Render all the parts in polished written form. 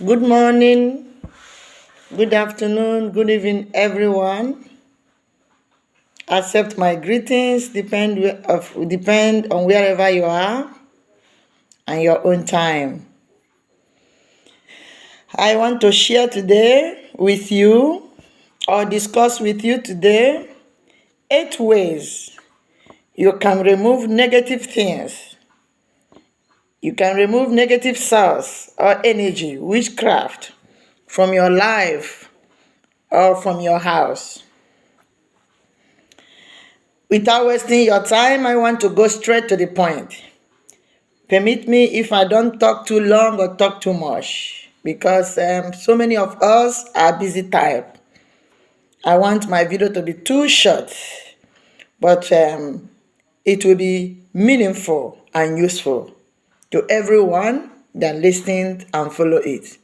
Good morning, good afternoon, good evening, everyone. Accept my greetings. Depend on wherever you are and your own time. I want to share today with you or discuss with you today 8 ways you can remove negative things. You can remove negative source or energy, witchcraft from your life or from your house. Without wasting your time, I want to go straight to the point. Permit me if I don't talk too long or talk too much, because so many of us are busy type. I want my video to be too short, but it will be meaningful and useful to everyone that listens and follow it.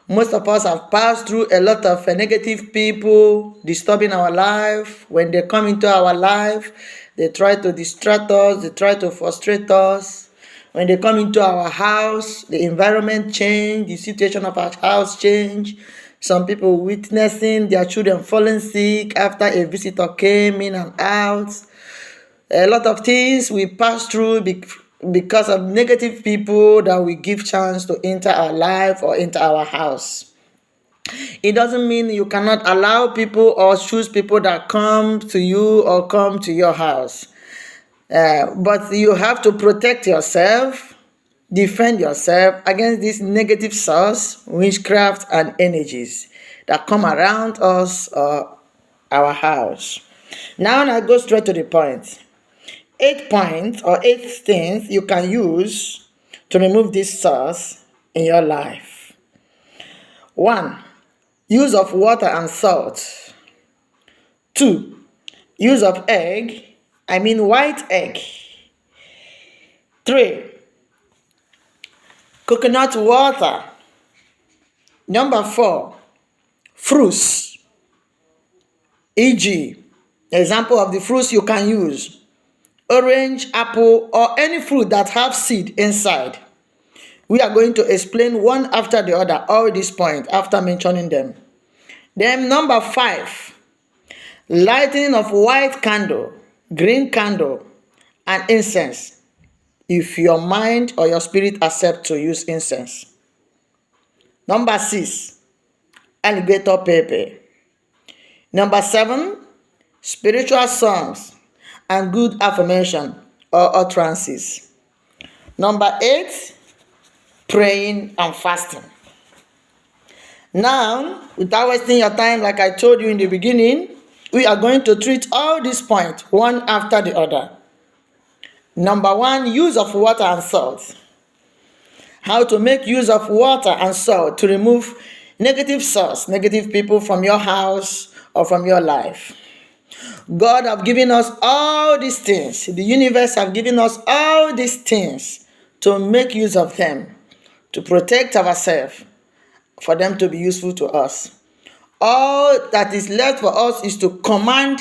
Most of us have passed through a lot of negative people disturbing our life. When they come into our life, they try to distract us, they try to frustrate us. When they come into our house, the environment change, the situation of our house change. Some people witnessing their children falling sick after a visitor came in and out. A lot of things we pass through because of negative people that we give chance to enter our life or enter our house. It doesn't mean you cannot allow people or choose people that come to you or come to your house. But you have to protect yourself, defend yourself against this negative source, witchcraft, and energies that come around us or our house. Now I go straight to the point. 8 points or 8 things you can use to remove this source in your life. 1. Use of water and salt. 2. Use of white egg. 3. Coconut water. Number 4. Fruits. E.g., example of the fruits you can use: orange, apple, or any fruit that have seed inside. We are going to explain one after the other all these points after mentioning them. Then number 5, lighting of white candle, green candle, and incense, if your mind or your spirit accept to use incense. Number 6, alligator pepper. Number 7, spiritual songs and good affirmation or utterances. Number 8, praying and fasting. Now, without wasting your time, like I told you in the beginning, we are going to treat all these points one after the other. Number 1, use of water and salt. How to make use of water and salt to remove negative source, negative people from your house or from your life. God have given us all these things. The universe have given us all these things to make use of them, to protect ourselves, for them to be useful to us. All that is left for us is to command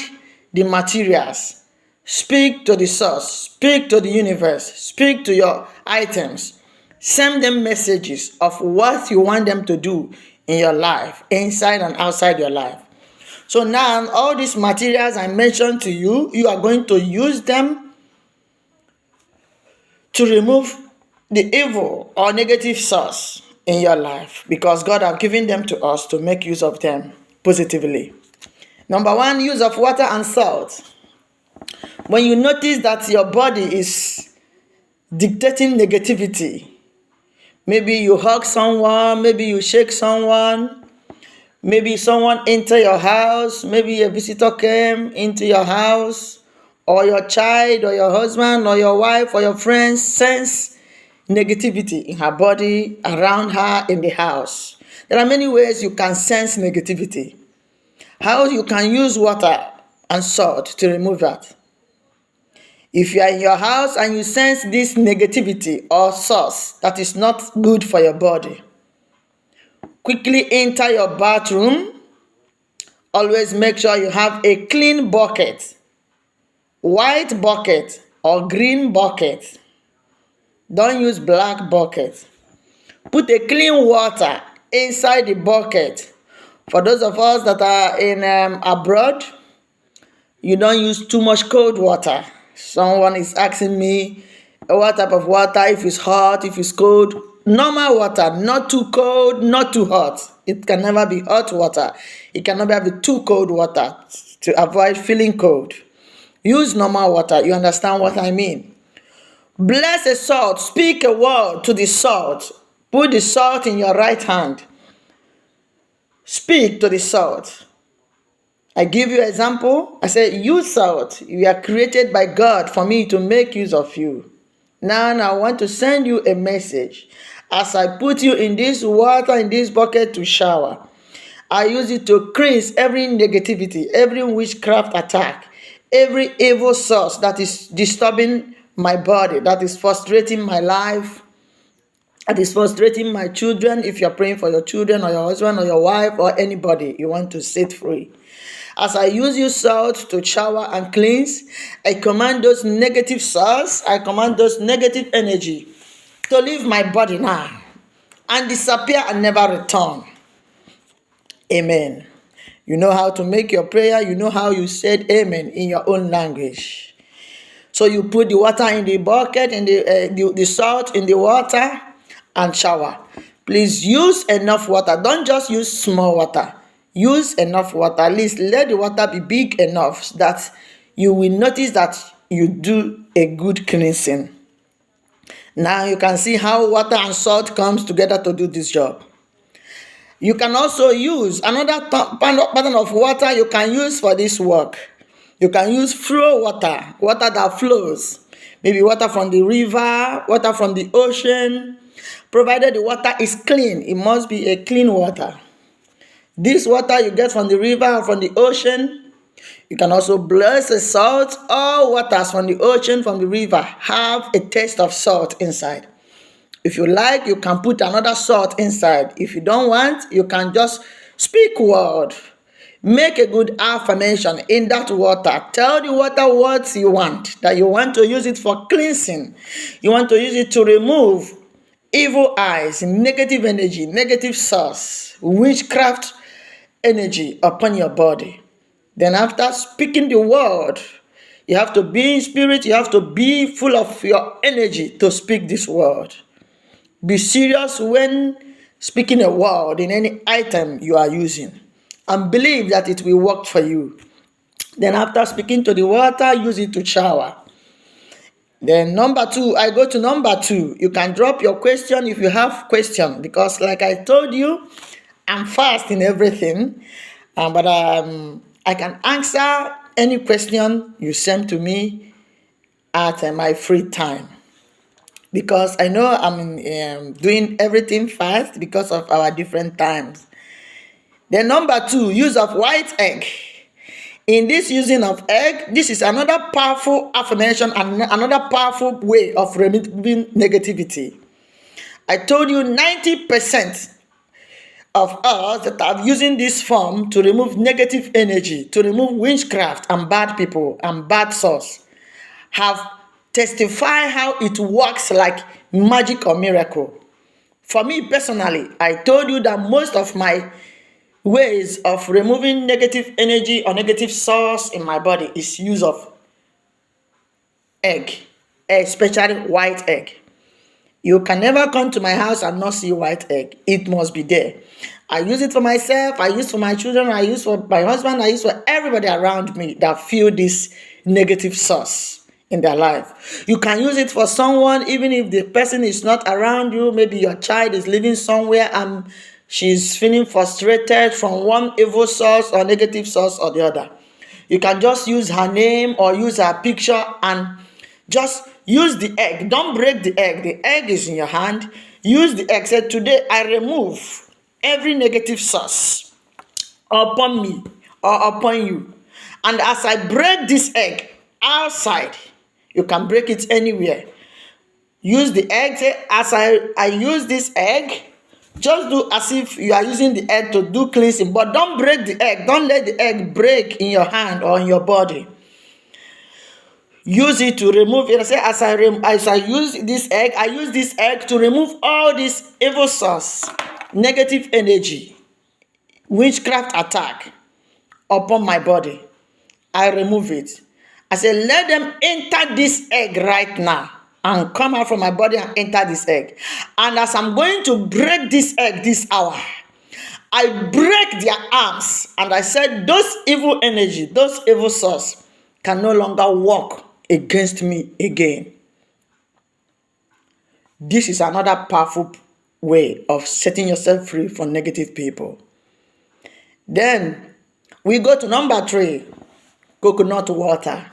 the materials. Speak to the source, speak to the universe, speak to your items. Send them messages of what you want them to do in your life, inside and outside your life. So now, all these materials I mentioned to you, you are going to use them to remove the evil or negative source in your life, because God has given them to us to make use of them positively. Number 1, use of water and salt. When you notice that your body is dictating negativity, maybe you hug someone, maybe you shake someone, maybe someone enter your house, maybe a visitor came into your house, or your child or your husband or your wife or your friends sense negativity in her body, around her, in the house. There are many ways you can sense negativity. How you can use water and salt to remove that. If you are in your house and you sense this negativity or source that is not good for your body, quickly enter your bathroom. Always make sure you have a clean bucket, white bucket or green bucket. Don't use black bucket. Put a clean water inside the bucket. For those of us that are in abroad, you don't use too much cold water. Someone is asking me what type of water, if it's hot, if it's cold. Normal water, not too cold, not too hot. It can never be hot water. It cannot be too cold water to avoid feeling cold. Use normal water. You understand what I mean? Bless a salt. Speak a word to the salt. Put the salt in your right hand. Speak to the salt. I give you an example. I say, you salt. You are created by God for me to make use of you. Now I want to send you a message. As I put you in this water, in this bucket to shower, I use it to cleanse every negativity, every witchcraft attack, every evil source that is disturbing my body, that is frustrating my life, that is frustrating my children. If you're praying for your children or your husband or your wife or anybody you want to set free. As I use you salt to shower and cleanse, I command those negative salts, I command those negative energy to leave my body now and disappear and never return. Amen. You know how to make your prayer. You know how you said amen in your own language. So you put the water in the bucket and the salt in the water and shower. Please use enough water. Don't just use small water. Use enough water. At least let the water be big enough that you will notice that you do a good cleansing. Now you can see how water and salt comes together to do this job. You can also use another pattern of water you can use for this work. You can use flow water, water that flows. Maybe water from the river, water from the ocean. Provided the water is clean, it must be a clean water. This water you get from the river or from the ocean. You can also bless the salt. All waters from the ocean, from the river, have a taste of salt inside. If you like, you can put another salt inside. If you don't want, you can just speak word. Make a good affirmation in that water. Tell the water what you want. That you want to use it for cleansing. You want to use it to remove evil eyes, negative energy, negative source, witchcraft energy upon your body. Then after speaking the word, you have to be in spirit. You have to be full of your energy to speak this word. Be serious when speaking a word in any item you are using, and believe that it will work for you. Then after speaking to the water, use it to shower. Then I go to number 2. You can drop your question if you have question, because like I told you, I'm fast in everything, but I can answer any question you send to me at my free time. Because I know I'm doing everything fast because of our different times. Then number 2, use of white egg. In this using of egg, this is another powerful affirmation and another powerful way of removing negativity. I told you 90% of us that are using this form to remove negative energy, to remove witchcraft and bad people and bad source, have testified how it works like magic or miracle. For me personally, I told you that most of my ways of removing negative energy or negative source in my body is use of egg, especially white egg. You can never come to my house and not see white egg. It must be there. I use it for myself, I use for my children, I use for my husband, I use for everybody around me that feel this negative source in their life. You can use it for someone even if the person is not around you. Maybe your child is living somewhere and she's feeling frustrated from one evil source or negative source or the other. You can just use her name or use her picture and just use the egg. Don't break the egg. The egg is in your hand. Use the egg. Say, today I remove every negative source upon me or upon you. And as I break this egg outside, you can break it anywhere. Use the egg. Say, as I use this egg, just do as if you are using the egg to do cleansing, but don't break the egg. Don't let the egg break in your hand or in your body. use it to remove it. I say, as I use this egg, I use this egg to remove all this evil source, negative energy, witchcraft attack upon my body. I remove it. I say, let them enter this egg right now and come out from my body and enter this egg. And as I'm going to break this egg this hour, I break their arms. And I said, those evil energy, those evil source can no longer walk against me again. This is another powerful way of setting yourself free from negative people. Then we go to number 3, coconut water.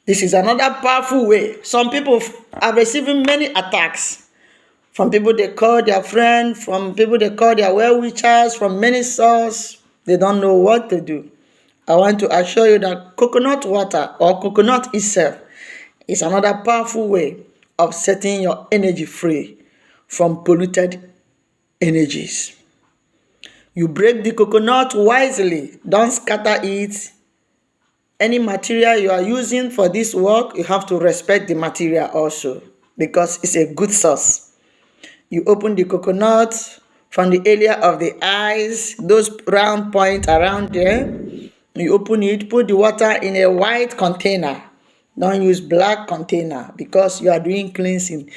This is another powerful way. Some people are receiving many attacks from people they call their friends, from people they call their well-wishers, from many sources. They don't know what to do. I want to assure you that coconut water or coconut itself is another powerful way of setting your energy free from polluted energies. You break the coconut wisely. Don't scatter it. Any material you are using for this work, you have to respect the material also, because it's a good source. You open the coconut from the area of the eyes, those round points around there. You open it, put the water in a white container. Don't use black container because you are doing cleansing.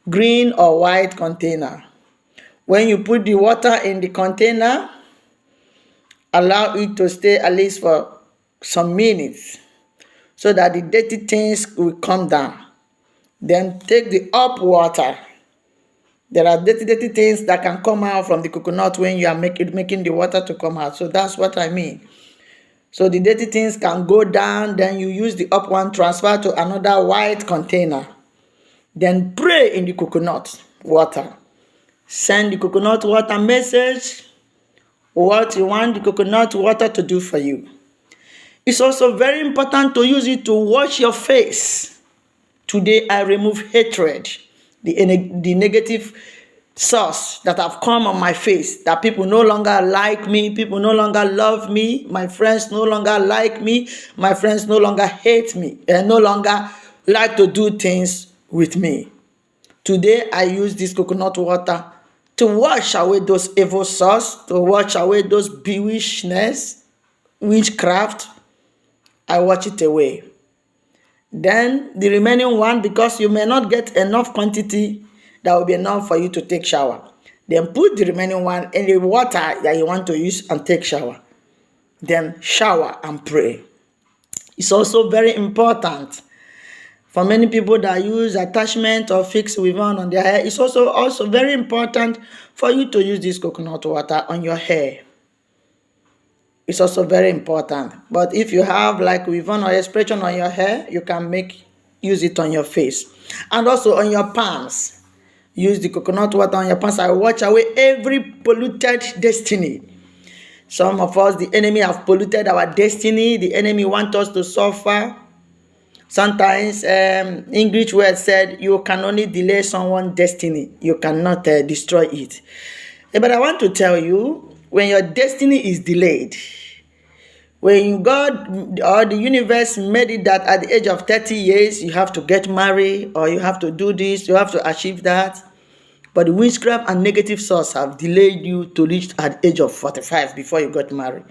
Green or white container. When you put the water in the container, allow it to stay at least for some minutes so that the dirty things will come down. Then take the up water. There are dirty things that can come out from the coconut when you are making the water to come out. So that's what I mean. So the dirty things can go down. Then you use the up one, transfer to another white container. Then pray in the coconut water. Send the coconut water message what you want the coconut water to do for you. It's also very important to use it to wash your face. Today I remove hatred, the negative source that have come on my face, that people no longer like me, people no longer love me, my friends no longer like me, my friends no longer hate me, and no longer like to do things with me. Today I use this coconut water to wash away those evil source, to wash away those bewitchedness, witchcraft. I wash it away. Then the remaining one, because you may not get enough quantity that will be enough for you to take shower. Then put the remaining one in the water that you want to use and take shower. Then shower and pray. It's also very important for many people that use attachment or fix weave-on on their hair. It's also very important for you to use this coconut water on your hair. It's also very important. But if you have like weave-on or expression on your hair, you can use it on your face. And also on your palms. Use the coconut water on your palms. I wash away every polluted destiny. Some of us, the enemy have polluted our destiny. The enemy wants us to suffer. Sometimes English word said, you can only delay someone's destiny. You cannot destroy it. But I want to tell you, when your destiny is delayed, when God or the universe made it that at the age of 30 years, you have to get married, or you have to do this, you have to achieve that. But the witchcraft and negative source have delayed you to reach at the age of 45 before you got married.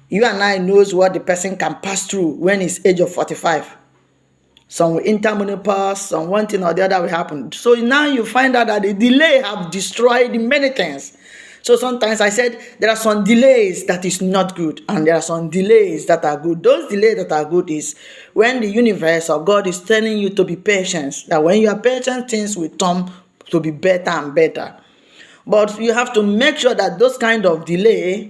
You and I knows what the person can pass through when it's age of 45. Some will enter menopause, some one thing or the other will happen. So now you find out that the delay have destroyed many things. So sometimes I said there are some delays that is not good, and there are some delays that are good. Those delays that are good is when the universe or God is telling you to be patient. That when you are patient, things will come to be better and better. But you have to make sure that those kind of delay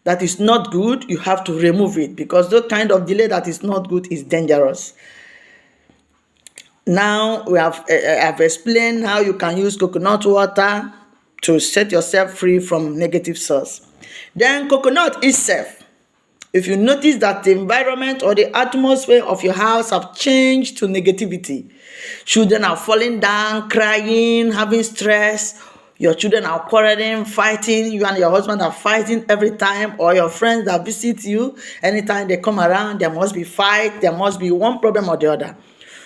that is not good, you have to remove it, because those kind of delay that is not good is dangerous. Now I've explained how you can use coconut water to set yourself free from negative source. Then coconut itself. If you notice that the environment or the atmosphere of your house have changed to negativity, children are falling down, crying, having stress, Your children are quarreling, fighting. You and your husband are fighting every time, or your friends that visit you, anytime they come around, there must be fight. There must be one problem or the other.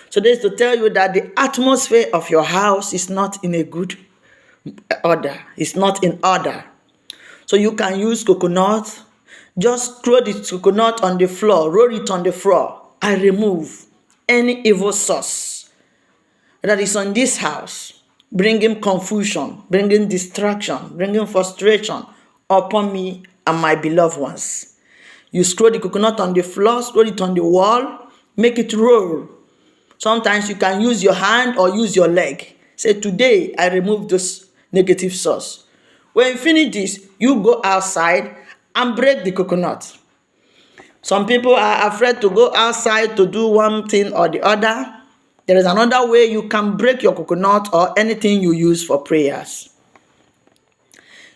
So this is to tell you that the atmosphere of your house is not in a good order. It's not in order. So you can use coconut. Just throw the coconut on the floor, roll it on the floor, and remove any evil source that is on this house, bringing confusion, bringing distraction, bringing frustration upon me and my beloved ones. You throw the coconut on the floor, throw it on the wall, make it roll. Sometimes you can use your hand or use your leg. Say, today I remove this negative source. When you finish this, you go outside and break the coconut. Some people are afraid to go outside to do one thing or the other. There is another way you can break your coconut or anything you use for prayers.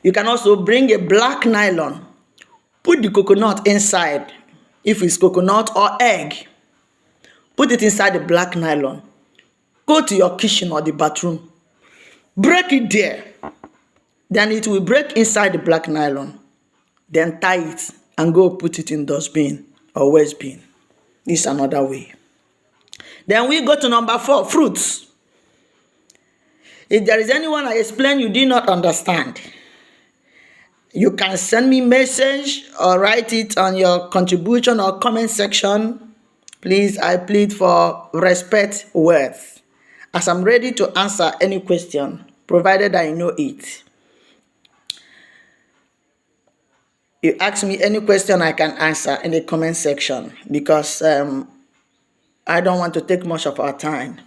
You can also bring a black nylon, put the coconut inside. If it's coconut or egg, put it inside the black nylon. Go to your kitchen or the bathroom, break it there. Then it will break inside the black nylon. Then tie it and go put it in dustbin or waste bin. This is another way. Then we go to number 4, fruits. If there is anyone I explain you did not understand, you can send me message or write it on your contribution or comment section. Please, I plead for respect words, as I'm ready to answer any question, provided I know it. You ask me any question I can answer in the comment section, because I don't want to take much of our time.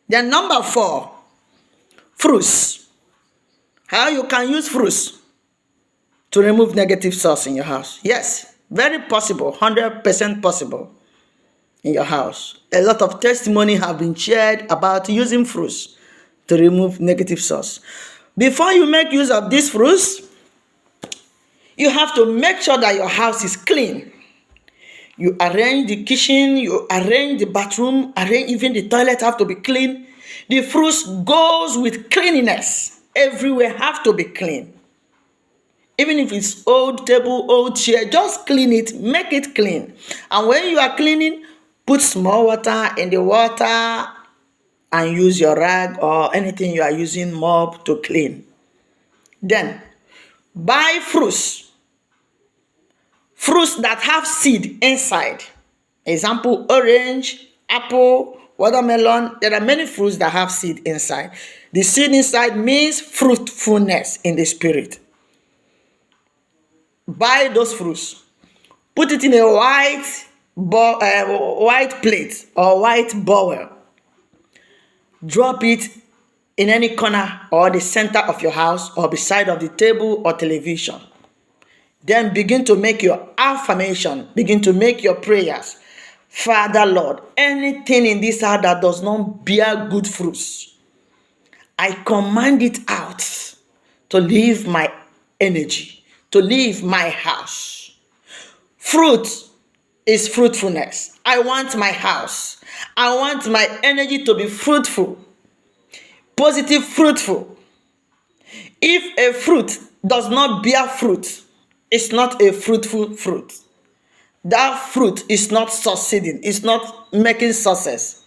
Then number 4, fruits. How you can use fruits to remove negative source in your house. Yes, very possible, 100% possible in your house. A lot of testimony have been shared about using fruits to remove negative source. Before you make use of these fruits, you have to make sure that your house is clean. You arrange the kitchen, you arrange the bathroom, even the toilet have to be clean. The fruits goes with cleanliness. Everywhere have to be clean. Even if it's old table, old chair, just clean it, make it clean. And when you are cleaning, put small water in the water and use your rag or anything you are using, mop, to clean. Then buy fruits that have seed inside. Example, orange, apple, watermelon. There are many fruits that have seed inside. The seed inside means fruitfulness in the spirit. Buy those fruits. Put it in a white plate or white bowl. Drop it in any corner or the center of your house or beside of the table or television. Then begin to make your affirmation. Begin to make your prayers. Father, Lord, anything in this house that does not bear good fruits, I command it out to leave my energy, to leave my house. Fruit is fruitfulness. I want my house. I want my energy to be fruitful, positive, fruitful. If a fruit does not bear fruit, it's not a fruitful fruit. That fruit is not succeeding. It's not making success.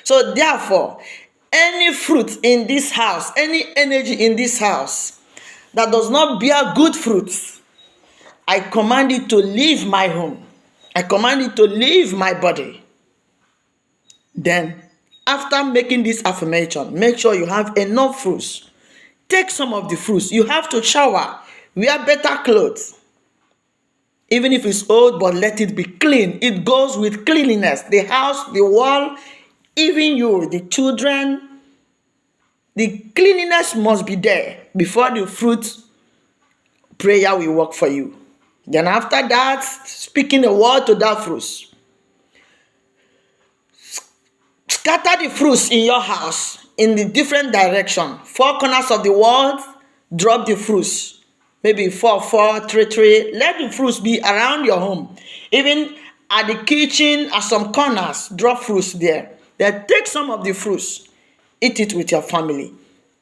So therefore, any fruit in this house, any energy in this house that does not bear good fruits, I command it to leave my home. I command it to leave my body. Then, after making this affirmation, make sure you have enough fruits. Take some of the fruits. You have to shower, wear better clothes. Even if it's old, but let it be clean. It goes with cleanliness. The house, the wall, even you, the children. The cleanliness must be there before the fruit prayer will work for you. Then after that, speaking a word to that fruit. Scatter the fruits in your house in the different direction. 4 corners of the world, drop the fruits. Maybe 4, 4, 3, 3. Let the fruits be around your home. Even at the kitchen, at some corners, drop fruits there. Then take some of the fruits. Eat it with your family.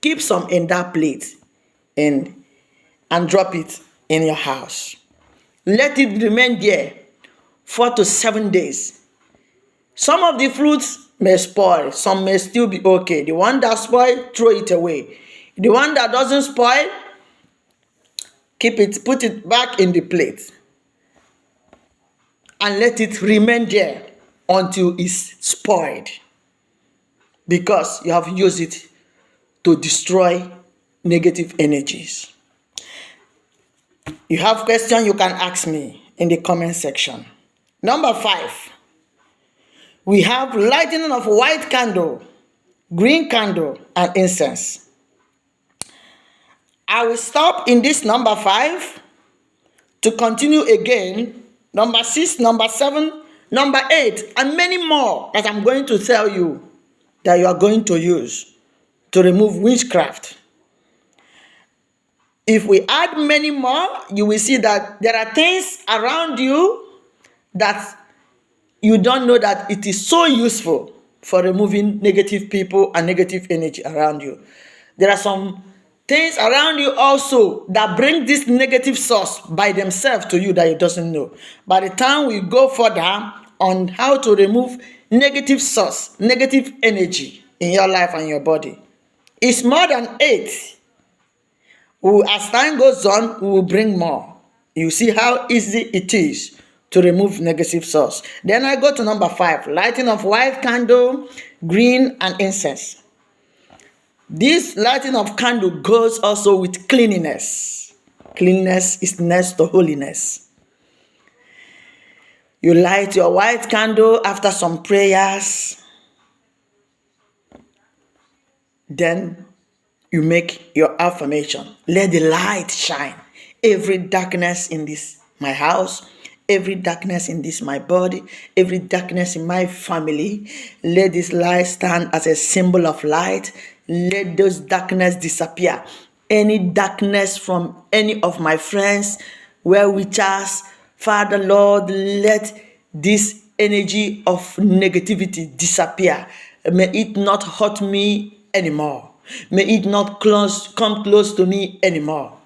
Keep some in that plate. in and drop it in your house. Let it remain there 4 to 7 days. Some of the fruits may spoil, some may still be okay. The one that spoil, throw it away. The one that doesn't spoil, keep it, put it back in the plate, and let it remain there until it's spoiled, because you have used it to destroy negative energies. You have questions, you can ask me in the comment section. Number 5, we have lighting of white candle, green candle, and incense. I will stop in this number 5 to continue again. Number 6, number 7, number 8, and many more that I'm going to tell you that you are going to use to remove witchcraft. If we add many more, you will see that there are things around you that you don't know that it is so useful for removing negative people and negative energy around you. There are some things around you also that bring this negative source by themselves to you that you doesn't know. By the time we go further on how to remove negative source, negative energy in your life and your body, it's more than 8. As time goes on, we will bring more. You see how easy it is to remove negative source. Then I go to number 5, lighting of white candle, green, and incense. This lighting of candle goes also with cleanliness. Cleanliness is next to holiness. You light your white candle after some prayers. Then you make your affirmation. Let the light shine. Every darkness in this my house, every darkness in this my body, every darkness in my family, let this light stand as a symbol of light. Let those darkness disappear. Any darkness from any of my friends, well wishers, Father Lord, let this energy of negativity disappear. May it not hurt me anymore. May it not come close to me anymore.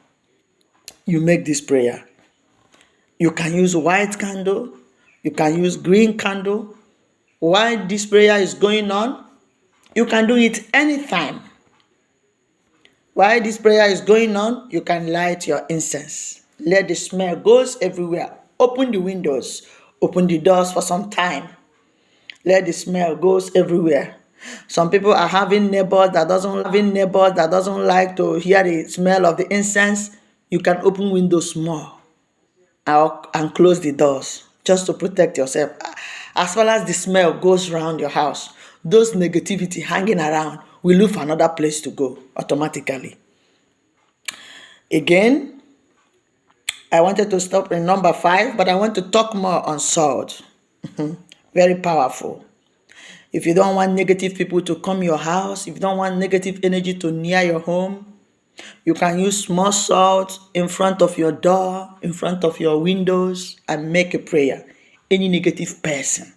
You make this prayer. You can use white candle. You can use green candle. While this prayer is going on, you can do it anytime. While this prayer is going on, you can light your incense. Let the smell goes everywhere. Open the windows. Open the doors for some time. Let the smell goes everywhere. Some people are having neighbors that doesn't like to hear the smell of the incense. You can open windows more and close the doors just to protect yourself. As far as the smell goes around your house, those negativity hanging around will look for another place to go automatically. Again, I wanted to stop in number 5, but I want to talk more on salt. Very powerful. If you don't want negative people to come your house, if you don't want negative energy to near your home, you can use small salt in front of your door, in front of your windows, and make a prayer. Any negative person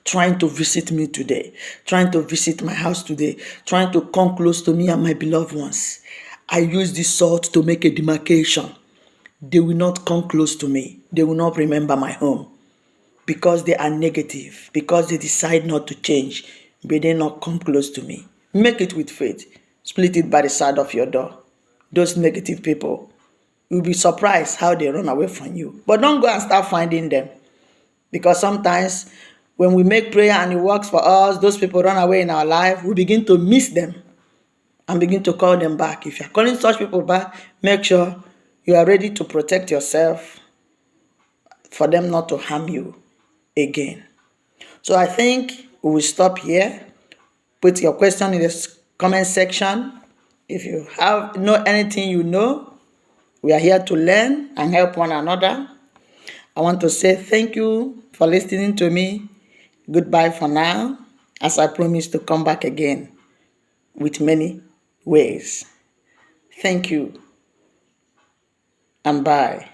trying to visit me today, trying to visit my house today, trying to come close to me and my beloved ones, I use this salt to make a demarcation. They will not come close to me. They will not remember my home. Because they are negative, because they decide not to change, may they not come close to me. Make it with faith. Split it by the side of your door. Those negative people, you'll be surprised how they run away from you. But don't go and start finding them. Because sometimes when we make prayer and it works for us, those people run away in our life, we begin to miss them and begin to call them back. If you're calling such people back, make sure you are ready to protect yourself for them not to harm you again. So I think we will stop here. Put your question in the comment section. If you know anything you know, we are here to learn and help one another. I want to say thank you for listening to me. Goodbye for now, as I promise to come back again with many ways. Thank you and bye.